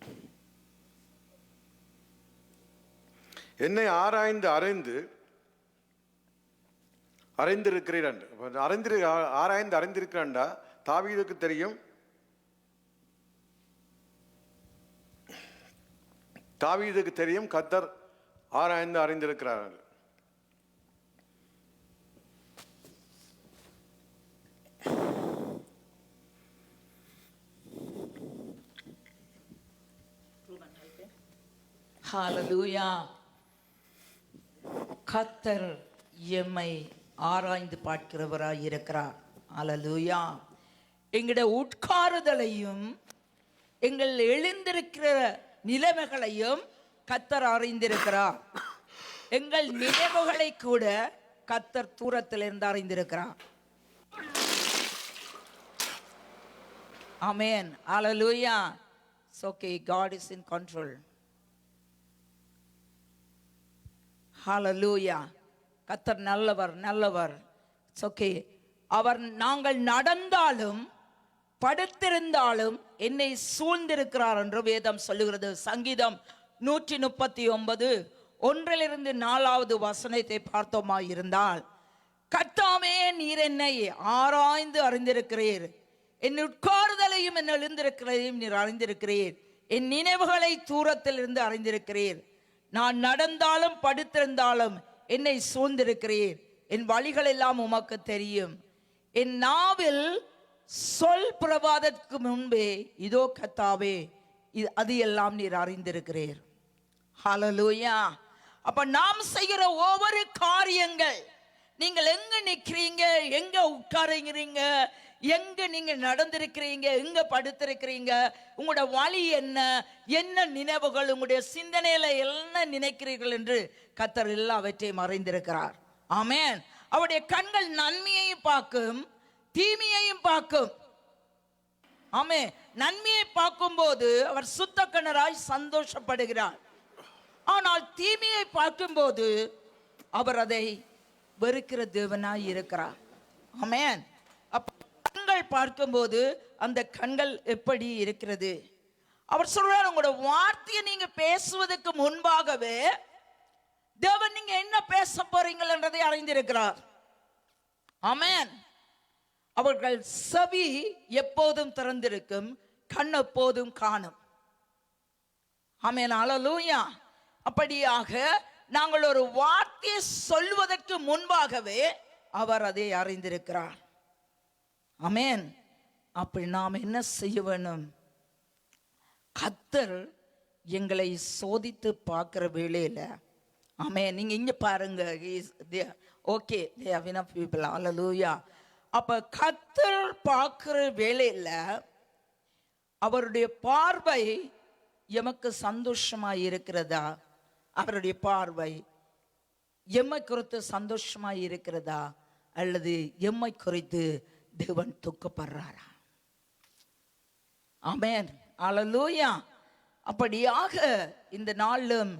என்னை ஆராய்ந்து அறிந்திருக்கிறீர். ஆராய்ந்து அறிந்திருக்கிறான்டா தாவீதுக்கு தெரியும். தாவீதுக்கு தெரியும் கர்த்தர் ஆராய்ந்து அறிந்திருக்கிறார். ஹalleluya. கர்த்தர் எம்மை ஆராய்ந்து பார்க்கிறவராய் இருக்கிறார். ஹalleluya. எங்களுடைய உட்காருதலையும் எங்கள் எழுந்திருக்கிற நிலைமைகளையும் கர்த்தர் அறிந்திருக்கிறார். எங்கள் நினைவுகளை கூட கர்த்தர் தூரத்தில் இருந்து அறிந்திருக்கிறார். ஆமென். ஹalleluya. It's okay, God is in control. ஹalleluya. கர்த்தர் நல்லவர். It's okay. அவர் நாங்கள் நடந்தாலும் படுத்திருந்தாலும் என்னை சூழ்ந்திருக்கிறார் என்று வேதம் சொல்லுகிறது. சங்கீதம் 139 1 வசனத்தை பார்த்தோமா இருந்தால், கர்த்தாவே நீர் என்னை ஆராய்ந்து அறிந்திருக்கிறீர், என் உட்காருதலையும் என் எழுந்திருக்கிறதையும் நீர் அறிந்திருக்கிறீர், என் நினைவுகளை தூரத்தில் இருந்து அறிந்திருக்கிறீர். நான் நடந்தாலும் படுத்திருந்தாலும் என்னை சூழ்ந்திருக்கிறீர், என் வழிகள் எல்லாம் உமக்கு தெரியும். என் நாவில் சொல் பிரபாதத்துக்கு முன்பே இதோ கர்த்தாவே அது எல்லாம் நீர் அறிந்திருக்கிறீர். ஹalleluya. அப்ப நாம் செய்கிற ஒவ்வொரு காரியங்கள், நீங்கள் எங்க நிக்கிறீங்க, எங்க உட்காருங்கிறீங்க, எங்க நீங்க நடந்திருக்கிறீங்க, எங்க படுத்திருக்கிறீங்க, உங்களோட வழி என்ன, என்ன நினைவுகள், உங்களுடைய சிந்தனையில என்ன நினைக்கிறீர்கள் என்று கர்த்தர் எல்லாவற்றையும் அறிந்திருக்கிறார். ஆமென். அவருடைய கண்கள் நன்மையையும் பார்க்கும், தீமையையும் பார்க்கும். ஆமென். நன்மையை பார்க்கும்போது அவர் சுத்த கண்ணராய் சந்தோஷப்படுகிறார். ஆனால் தீமையை பார்க்கும்போது அவர் அதை வெறுக்கிற தேவனாய் இருக்கிறார். ஆமென். கண்கள் பார்க்கும்போது அந்த கண்கள் எப்படி இருக்கிறது? அவர் சொல்றார், உங்களோட வார்த்தையை நீங்க பேசுவதற்கு முன்பாகவே தேவன் நீங்க என்ன பேச போறீங்கள் என்றதை அறிந்திருக்கிறார். ஆமென். அவர்கள் செவி எப்போதும் திறந்திருக்கும், கண் எப்போதும் காணும். ஆமென். ஹalleluya. அப்படியாக நாங்கள் ஒரு வார்த்தையை சொல்வதற்கு முன்பாகவே அவர் அதை அறிந்திருக்கிறார். ஆமென். அப்படி நாம் என்ன செய்ய வேணும்? கர்த்தர் எங்களை சோதித்து பார்க்கிற வேளையில, ஆமென், நீங்க இங்க பாருங்க, okay, they have enough people. ஹalleluya. அப்ப கர்த்தர் பார்க்கிற வேளையில அவருடைய பார்வை எமக்கு சந்தோஷமாய் இருக்கிறதா? அவருடைய பார்வை எம்மை குறித்து சந்தோஷமாய் இருக்கிறதா, அல்லது எம்மை குறித்து தேவன் துக்கப்படுறாரா? ஆமென். ஹalleluya. அப்படியாக இந்த நாளிலும்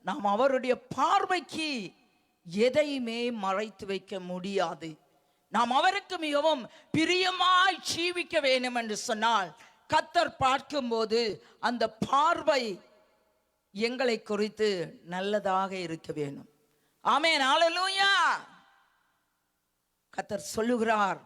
நாம் அவருடைய பார்வைக்கு எதையுமே மறைத்து வைக்க முடியாது. நாம் அவருக்கு மிகவும் பிரியமாய் ஜீவிக்க வேண்டும் என்று சொன்னால், கர்த்தர் பார்க்கும்போது அந்த பார்வை எங்களை குறித்து நல்லதாக இருக்க வேண்டும். ஆமென். ஹalleluya. கர்த்தர் சொல்லுகிறார்,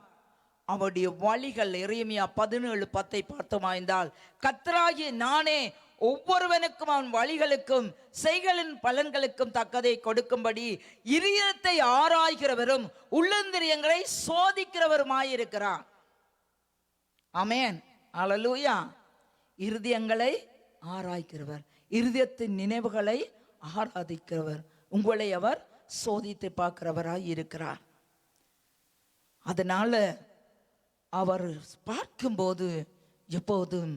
அவருடைய வழிகள், எரேமியா 17:10 பார்த்தோமாய்ந்தால், கர்த்தராகிய நானே ஒவ்வொருவனுக்கும் அவன் வழிகளுக்கும் செய்களின் பலன்களுக்கும் தக்கதை கொடுக்கும்படி இருதயத்தை ஆராய்கிறவரும் உள்ளந்திரியங்களை சோதிக்கிறவருமாயிருக்கிறார். ஆமென். ஹalleluya. இருதயங்களை ஆராய்கிறவர், இருதயத்தின் நினைவுகளை ஆராதிக்கிறவர், உங்களை அவர் சோதித்து பார்க்கிறவராய் இருக்கிறார். அதனால அவர் பார்க்கும்போது எப்போதும்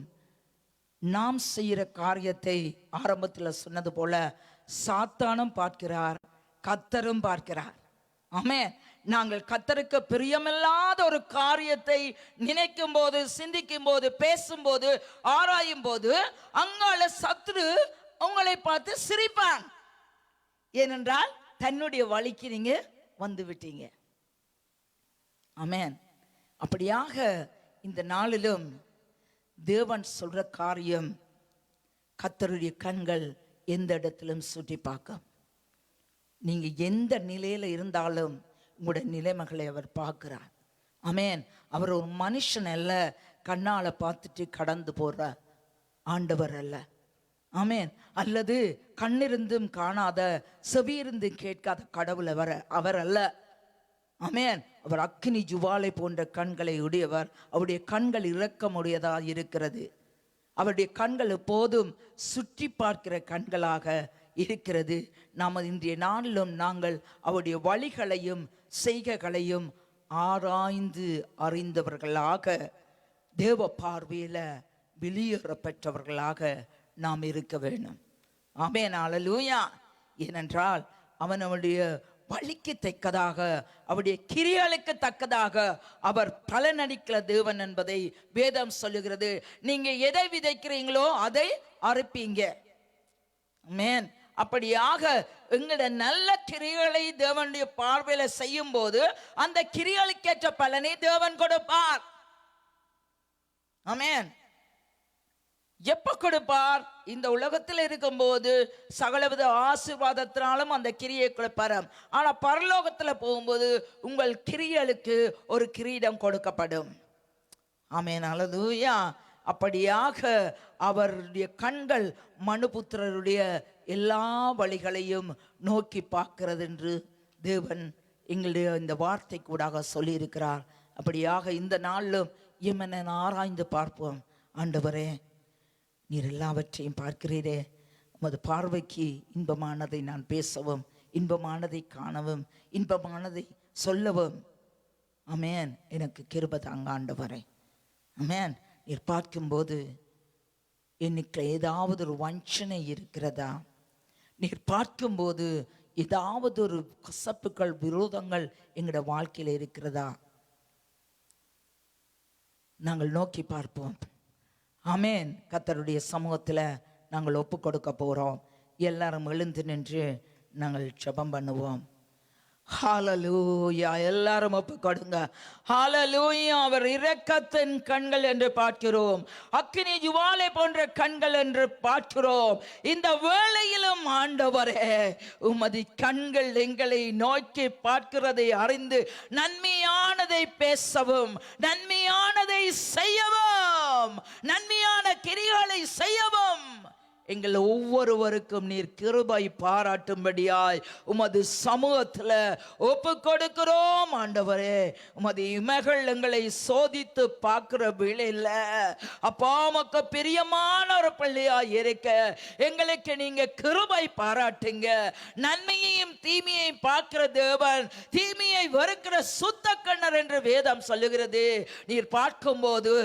நாம் செய்கிற காரியத்தை ஆரம்பத்தில் சொன்னது போல சாத்தானும் பார்க்கிறார், கர்த்தரும் பார்க்கிறார். ஆமென். நாங்கள் கர்த்தருக்கு பிரியமில்லாத ஒரு காரியத்தை நினைக்கும் போது, சிந்திக்கும் போது, பேசும்போது, ஆராயும் போது அங்கால சத்துரு உங்களை பார்த்து சிரிப்பான். ஏனென்றால் தன்னுடைய வழிக்கு நீங்க வந்து விட்டீங்க. ஆமென். அப்படியாக இந்த நாளிலும் தேவன் சொல்ற காரியம், கர்த்தருடைய கண்கள் எந்த இடத்திலும் சுற்றி பார்க்கும். நீங்க எந்த நிலையில இருந்தாலும் உங்களுடைய நிலைமைகளை அவர் பார்க்கிறார். ஆமென். அவர் ஒரு மனுஷன் அல்ல, கண்ணால பார்த்துட்டு கடந்து போற ஆண்டவர் அல்ல. ஆமென். அல்லது கண்ணிருந்தும் காணாத செவியிருந்தும் கேட்காத கடவுள் அவர் அல்ல. ஆமென். அவர் அக்கினி ஜுவாலை போன்ற கண்களை உடையவர். அவருடைய கண்கள் இரக்கமுடையதா இருக்கிறது. அவருடைய கண்கள் எப்போதும் சுற்றி பார்க்கிற கண்களாக இருக்கிறது. நாம் இன்றைய நாளிலும் நாங்கள் அவருடைய வழிகளையும் செய்கைகளையும் ஆராய்ந்து அறிந்தவர்களாக, தேவ பார்வையில வெளியேற பெற்றவர்களாக நாம் இருக்க வேண்டும். ஆமென். அல்லேலூயா. ஏனென்றால் அவனுடைய வழிக்கு தக்கதாக, அவருடைய கிரியைகளுக்கு தக்கதாக அவர் பலனளிக்கிற தேவன் என்பதை வேதம் சொல்லுகிறது. நீங்க எதை விதைக்கிறீங்களோ அதை அறுப்பீங்க. ஆமென். அப்படியாக எங்களுடைய நல்ல கிரியைகளை தேவனுடைய பார்வையில செய்யும் போது அந்த கிரியைகளுக்கேற்ற பலனை தேவன் கொடுப்பார். ஆமென். எப்ப கொடுப்பார்? இந்த உலகத்தில் இருக்கும்போது சகலவித ஆசீர்வாதத்தினாலும் அந்த கிரியை கொடுப்பார். ஆனா பரலோகத்துல போகும்போது உங்கள் கிரியைகளுக்கு ஒரு கிரீடம் கொடுக்கப்படும். ஆமென். அல்லேலூயா. அப்படியாக அவருடைய கண்கள் மனுபுத்திரருடைய எல்லா வழிகளையும் நோக்கி பார்க்கிறது என்று தேவன் எங்களுடைய இந்த வார்த்தை கூடாக சொல்லி இருக்கிறார். அப்படியாக இந்த நாளிலும் எம்மனை ஆராய்ந்து பார்ப்போம். ஆண்டவரே, நீர் எல்லாவற்றையும் பார்க்கிறீரே, உமது பார்வைக்கு இன்பமானதை நான் பேசவும், இன்பமானதை காணவும், இன்பமானதை சொல்லவும் ஆமென் எனக்கு கிருபை தாங்க ஆண்டவரே. ஆமென். நீர் பார்க்கும்போது எனக்கு ஏதாவது ஒரு வஞ்சனை இருக்கிறதா? நீர் பார்க்கும்போது ஏதாவது ஒரு கசப்புகள், விரோதங்கள் எங்களோட வாழ்க்கையில் இருக்கிறதா? நாங்கள் நோக்கி பார்ப்போம். ஆமென். கர்த்தருடைய சமூகத்தில் நாங்கள் ஒப்பு கொடுக்க போகிறோம். எல்லாரும் எழுந்து நின்று நாங்கள் ஜெபம் பண்ணுவோம். ஹல்லேலூயா. எல்லாரும் ஒப்பு கொடுங்க. ஹல்லேலூயா. அவர் இரக்கத்தின் கண்கள் என்று பார்க்கிறோம், அக்கினி ஜுவாலை போன்ற கண்கள் என்று பார்க்கிறோம். இந்த வேளையிலும் ஆண்டவரே, உமது கண்கள் எங்களை நோக்கி பார்க்கிறதை அறிந்து நன்மையானதை பேசவும், நன்மையானதை செய்யவும், நன்மையான கிரியைகளை செய்யவும் எங்கள் ஒவ்வொருவருக்கும் நீர் கிருபை பாராட்டும்படியாய் உமது சமூகத்தில் ஒப்பு கொடுக்கிறோம். ஆண்டவரே, உமது இமைகள் எங்களை சோதித்து பார்க்கிற வேளையில் அப்பா, உமக்கு பிரியமான ஒரு பிள்ளையாய் இருக்க எங்களுக்கு நீங்க கிருபை பாராட்டுங்க. நன்மையையும் தீமையையும் பார்க்கிற தேவன், தீமையை வெறுக்கிற சுத்த கண்ணர் என்று வேதம் சொல்லுகிறது. நீர் பார்க்கும்போது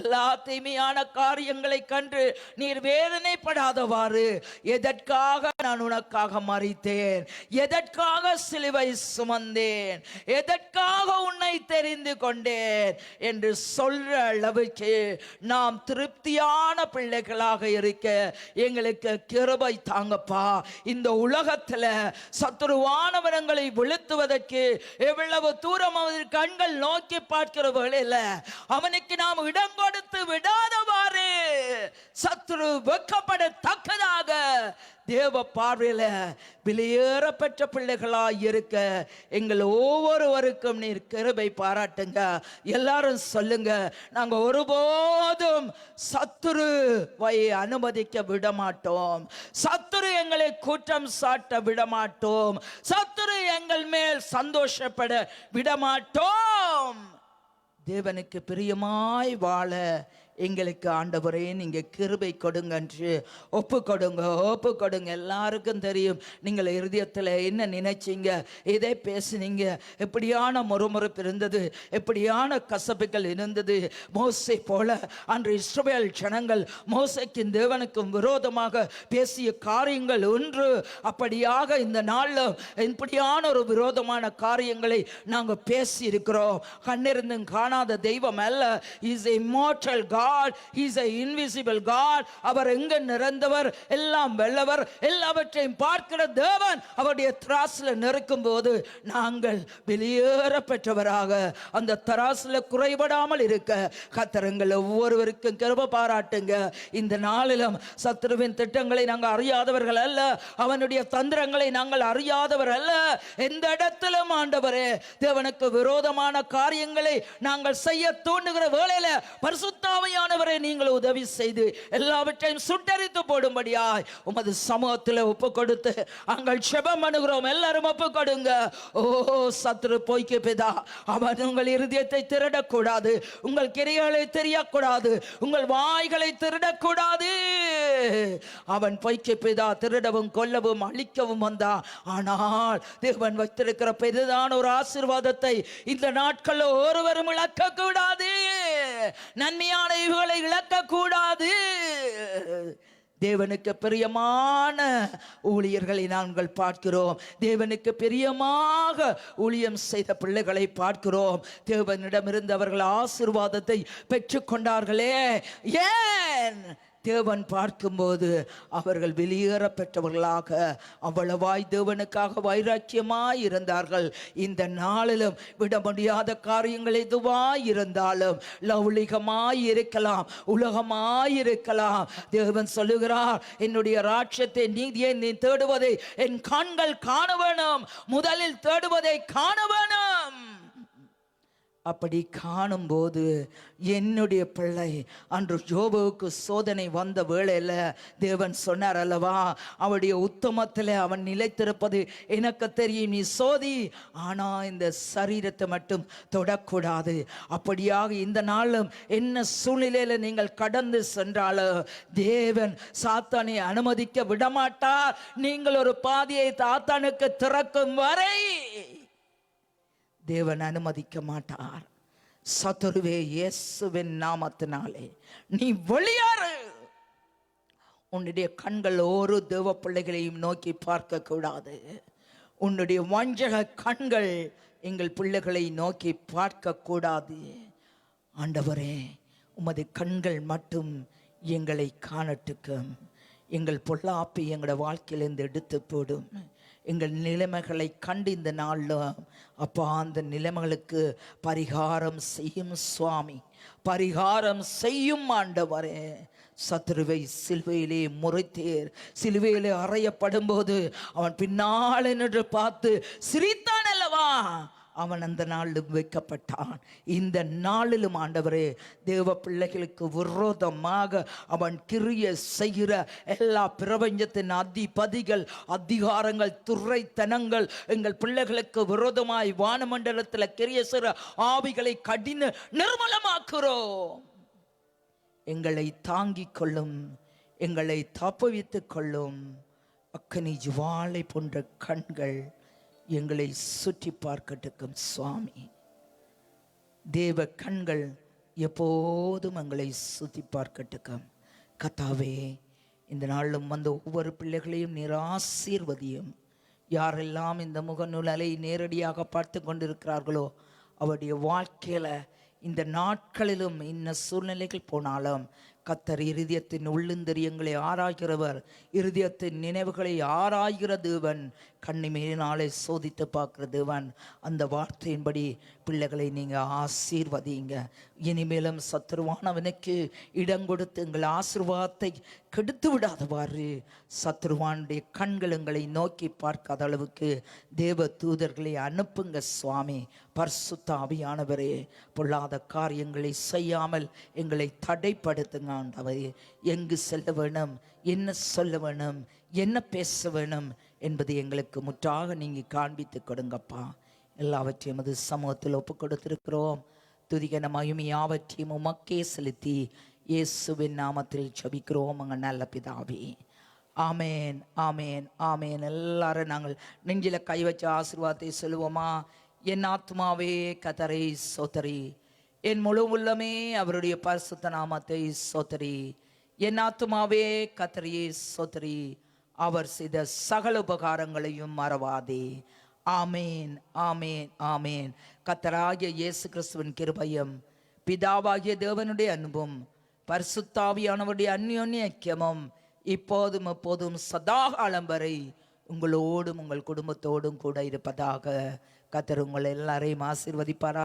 எல்லா தீமையான காரியங்களை கண்டு நீர் வேதனைப்படாத எதற்காக நான் உனக்காக மரித்தேன், எதற்காக சிலுவை சுமந்தேன், எதற்காக உன்னை தெரிந்து கொண்டேன் என்று சொல்ற அளவுக்கு நாம் திருப்தியான பிள்ளைகளாக இருக்க எங்களுக்கு கிருபை தாங்கப்பா. இந்த உலகத்தில் சத்துருவானவரங்களை வீழ்த்துவதற்கு எவ்வளவு தூரம் அவன் கண்கள் நோக்கி பார்க்கிற வேளையில் அவனுக்கு நாம் இடம் கொடுத்து விடாதவாறு சத்துரு வெட்கப்பட தக்கதாக தேவ பார்வையில வெளியேற பெற்ற பிள்ளைகளாய் இருக்க எங்கள் ஒவ்வொருவருக்கும் நீர் கிருபை பாராட்டுங்க. எல்லாரும் சொல்லுங்க, நாங்க ஒருபோதும் சத்துருவை அனுமதிக்க விட மாட்டோம், சத்துரு எங்களை குற்றம் சாட்ட விட மாட்டோம், சத்துரு எங்கள் மேல் சந்தோஷப்பட விட மாட்டோம். தேவனுக்கு பிரியமாய் வாழ எங்களுக்கு ஆண்டவரே நீங்க கிருபை கொடுங்க என்று ஒப்பு கொடுங்க, ஒப்பு கொடுங்க. எல்லாருக்கும் தெரியும் நீங்கள் இருதயத்தில் என்ன நினைச்சீங்க, எதை பேசுனீங்க, எப்படியான முறுமுறுப்பு இருந்தது, எப்படியான கசப்புகள் இருந்தது. மோசே போல அன்று இஸ்ரவேல் ஜனங்கள் மோசேக்கும் தேவனுக்கும் விரோதமாக பேசிய காரியங்கள் ஒன்று. அப்படியாக இந்த நாளில் இப்படியான ஒரு விரோதமான காரியங்களை நாங்கள் பேசி இருக்கிறோம். கண்ணிருந்தும் காணாத தெய்வம் அல்ல, is a immortal God. God. He is a invisible God. அவர் எங்க நிறைந்தவர், எல்லாம் வெல்லவர், எல்லாவற்றையும் பார்க்கிற தேவன். அவருடைய திராசுல நெருக்கும் போது நாங்கள் வெளியேற பெற்றவராக அந்த தராசுல குறைபடாமல் இருக்க கர்த்தர் ஒவ்வொருவருக்கும் கிருபை பாராட்டுங்க. இந்த நாளிலும் சத்துருவின் திட்டங்களை நாங்கள் அறியாதவர்கள் அல்ல, அவனுடைய தந்திரங்களை நாங்கள் அறியாதவர் அல்ல. எந்த இடத்திலும் ஆண்டவரே தேவனுக்கு விரோதமான காரியங்களை நாங்கள் செய்ய தூண்டுகிற வேளையில பரிசுத்தாவியானவரை நீங்கள் உதவி செய்து எல்லாவற்றையும் சுட்டரித்து போடும்படியாய் உமது சமூகத்தில் ஒப்பு கொடுத்து நாங்கள் ஜெபம் பண்ணுகிறோம். எல்லாரும் ஒப்பு கொடுங்க. ஓ சத்துரு பொய்க்கு பிதா, அவன் உங்கள் இருதயத்தை திருடக்கூடாது, உங்கள் கிரியைகளை தெரியக்கூடாது, உங்கள் வாய்களை திருடக்கூடாது. அவன் பொய்க்கு பிதா, திருடவும் கொல்லவும் அழிக்கவும் வந்தான். ஆனால் தேவன் வைத்திருக்கிற பெரிதான ஒரு ஆசீர்வாதத்தை இந்த நாட்களில் ஒருவரும் இழக்க கூடாது. நன்மையான இவுகளை இழக்க கூடாது. தேவனுக்கு பிரியமான ஊழியர்களை நாங்கள் பார்க்கிறோம். தேவனுக்கு பிரியமாக ஊழியம் செய்த பிள்ளைகளை பார்க்கிறோம். தேவனிடமிருந்து அவர்கள் ஆசீர்வாதத்தை பெற்றுக்கொண்டார்களே. ஏன்? தேவன் பார்க்கும்போது அவர்கள் வெளியேற பெற்றவர்களாக அவ்வளவாய் தேவனுக்காக வைராக்கியமாய் இருந்தார்கள். இந்த நாளிலும் விட முடியாத காரியங்கள் எதுவாய் இருந்தாலும், லௌலிகமாய் இருக்கலாம், உலகமாய் இருக்கலாம், தேவன் சொல்லுகிறார், என்னுடைய ராட்சியத்தை நீதியை நீ தேடுவதை என் கண்கள் காண வேணும். முதலில் தேடுவதை காண வேணும். அப்படி காணும்போது என்னுடைய பிள்ளை அன்று யோபுவுக்கு சோதனை வந்த வேளையில் தேவன் சொன்னார் அல்லவா, அவருடைய உத்தமத்தில் அவன் நிலைத்திருப்பது எனக்கு தெரியும், நீ சோதி, ஆனால் இந்த சரீரத்தை மட்டும் தொடக்கூடாது. அப்படியாக இந்த நாளும் என்ன சூழ்நிலையில் நீங்கள் கடந்து சென்றாலும் தேவன் சாத்தானை அனுமதிக்க விடமாட்டார். நீங்கள் ஒரு பாதையை சாத்தானுக்கு திறக்கும் வரை தேவன் அனுமதிக்க மாட்டார். சத்துருவே, இயேசுவின் நாமத்தினாலே நீ வெளியேறு. உன்னுடைய கண்கள் ஒரு தேவ பிள்ளைகளையும் நோக்கி பார்க்க கூடாது. உன்னுடைய வஞ்சக கண்கள் எங்கள் பிள்ளைகளை நோக்கி பார்க்க கூடாது. ஆண்டவரே, உமது கண்கள் மட்டும் எங்களை காணட்டுக்கும். எங்கள் பொல்லாப்பை எங்களோட வாழ்க்கையிலிருந்து எடுத்து போடும். எங்கள் நிலைமைகளை கண்டு இந்த நாளில் அப்பா அந்த நிலைமைகளுக்கு பரிகாரம் செய்யும் சுவாமி, பரிகாரம் செய்யும் ஆண்டவரே. சத்துருவை சிலுவையிலே முறைத்தேர், சிலுவையிலே அறையப்படும் போது அவன் பின்னால் நின்று பார்த்து சிரித்தான் அல்லவா, அவன் அந்த நாளிலும் வைக்கப்பட்டான். இந்த நாளிலும் ஆண்டவரே தேவ பிள்ளைகளுக்கு விரோதமாக அவன் கிரிய செய்கிற எல்லா பிரபஞ்சத்தின் அதிபதிகள், அதிகாரங்கள், துறைத்தனங்கள் எங்கள் பிள்ளைகளுக்கு விரோதமாய் வானமண்டலத்தில் கிரிய செய்கிற ஆவிகளை கடின நிர்மலமாக்குறோம். எங்களை தாங்கிக் கொள்ளும், எங்களை தப்புவித்துக் கொள்ளும். அக்கனி ஜுவாலை போன்ற கண்கள் எங்களை சுற்றி பார்க்கட்டுக்கும் சுவாமி. தேவ கண்கள் எப்போதும் எங்களை சுற்றி பார்க்கட்டுக்கும். கர்த்தாவே, இந்த நாளும் வந்த ஒவ்வொரு பிள்ளைகளையும் நீர் ஆசீர்வதியும். யாரெல்லாம் இந்த முகநூலை நேரடியாக பார்த்து கொண்டிருக்கிறார்களோ அவருடைய வாழ்க்கையில இந்த நாட்களிலும் இன்ன சூழ்நிலைகள் போனாலும் கர்த்தர் இருதயத்தின் உள்ளுந்தரியங்களை ஆராய்கிறவர், இருதயத்தின் நினைவுகளை ஆராய்கிற தேவன், கண்ணிமேனாலே சோதித்து பார்க்கிற தேவன். அந்த வார்த்தையின்படி பிள்ளைகளை நீங்கள் ஆசீர்வதிங்க. இனிமேலும் சத்துருவானவனுக்கு இடம் கொடுத்து எங்கள் ஆசீர்வாதத்தை கெடுத்து விடாதவாறு சத்துருவானுடைய கண்கள் எங்களை நோக்கி பார்க்காத அளவுக்கு தேவ தூதர்களை அனுப்புங்க சுவாமி. பரிசுத்த ஆவியானவரே, பொல்லாத காரியங்களை செய்யாமல் எங்களை தடைப்படுத்துங்க ஆண்டவரே. எங்கு செல்ல வேணும், என்ன சொல்ல வேணும், என்ன பேச வேணும் என்பது எங்களுக்கு முற்றாக நீங்கள் காண்பித்து கொடுங்கப்பா. எல்லாவற்றையும் அது சமூகத்தில் ஒப்பு கொடுத்திருக்கிறோம். துதிகன மகிமை யாவற்றையும் உமக்கே செலுத்தி இயேசுவின் நாமத்தில் ஜெபிக்கிறோம் எங்கள் நல்ல பிதாவே. ஆமேன், ஆமேன், ஆமேன். எல்லாரும் நாங்கள் நெஞ்சில கை வச்ச ஆசீர்வாதத்தை சொல்லுவோமா? என் ஆத்மாவே கர்த்தரை ஸ்தோத்திரி, என் முழு உள்ளமே அவருடைய பரிசுத்த நாமத்தை ஸ்தோத்திரி. என் ஆத்மாவே கர்த்தரையே ஸ்தோத்திரி, அவர் செய்த சகல உபகாரங்களையும் மறவாதே. ஆமேன், ஆமேன், ஆமேன். கர்த்தராகிய இயேசு கிறிஸ்துவின் கிருபையும் பிதாவாகிய தேவனுடைய அன்பும் பரிசுத்தாவியானவருடைய அந்யோன்ய ஐக்கியமும் இப்போதும் எப்போதும் சதாகாலம் வரை உங்களோடும் உங்கள் குடும்பத்தோடும் கூட இருப்பதாக. கர்த்தர் உங்கள் எல்லாரையும் ஆசீர்வதிப்பாரா.